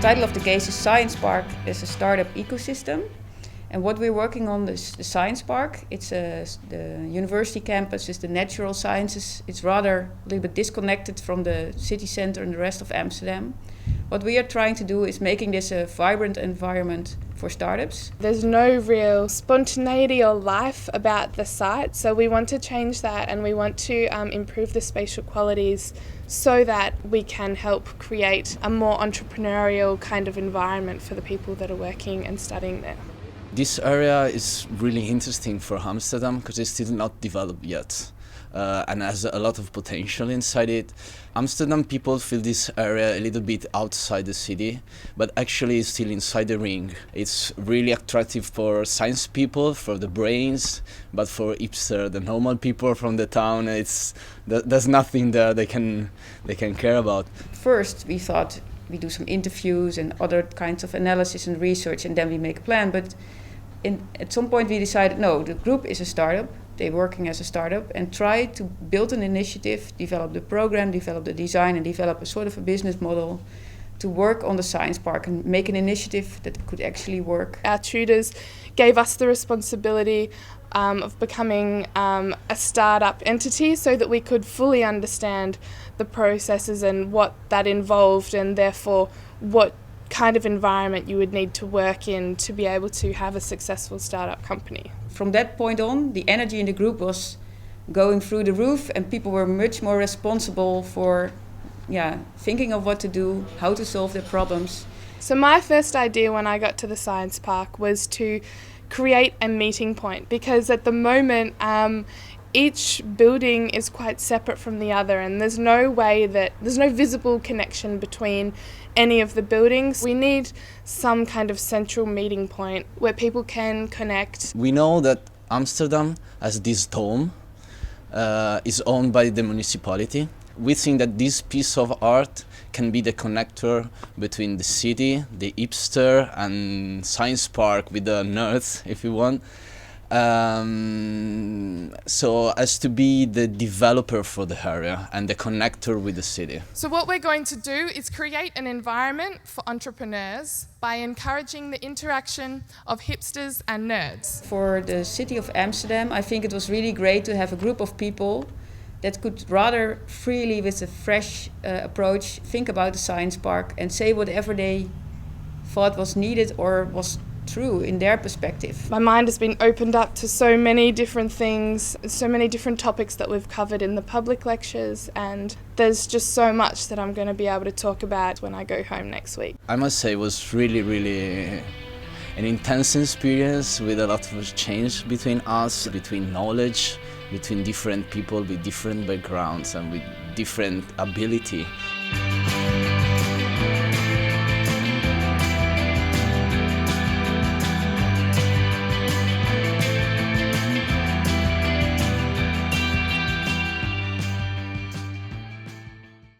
title of the case is Science Park as a Startup Ecosystem. And what we're working on is the Science Park. It's the university campus is the natural sciences. It's rather a little bit disconnected from the city center and the rest of Amsterdam. What we are trying to do is making this a vibrant environment for startups. There's no real spontaneity or life about the site, so we want to change that, and we want to improve the spatial qualities so that we can help create a more entrepreneurial kind of environment for the people that are working and studying there. This area is really interesting for Amsterdam because it's still not developed yet and has a lot of potential inside it. Amsterdam people feel this area a little bit outside the city, but actually it's still inside the ring. It's really attractive for science people, for the brains, but for hipster, the normal people from the town, there's nothing there they can care about. First we thought we do some interviews and other kinds of analysis and research, and then we make a plan. But at some point we decided, no, the group is a startup, they're working as a startup, and try to build an initiative, develop the program, develop the design, and develop a sort of a business model to work on the science park and make an initiative that could actually work. Our tutors gave us the responsibility of becoming a startup entity so that we could fully understand the processes and what that involved, and therefore what kind of environment you would need to work in to be able to have a successful startup company. From that point on, the energy in the group was going through the roof, and people were much more responsible for thinking of what to do, how to solve their problems. So my first idea when I got to the science park was to create a meeting point, because at the moment each building is quite separate from the other, and there's no visible connection between any of the buildings. We need some kind of central meeting point where people can connect. We know that Amsterdam, as this dome, is owned by the municipality. We think that this piece of art can be the connector between the city, the hipster, and science park with the nerds, if you want. So as to be the developer for the area and the connector with the city. So what we're going to do is create an environment for entrepreneurs by encouraging the interaction of hipsters and nerds. For the city of Amsterdam, I think it was really great to have a group of people that could rather freely, with a fresh approach, think about the science park and say whatever they thought was needed or was true in their perspective. My mind has been opened up to so many different things, so many different topics that we've covered in the public lectures, and there's just so much that I'm going to be able to talk about when I go home next week. I must say it was really, really an intense experience with a lot of change between us, between knowledge, between different people with different backgrounds and with different ability.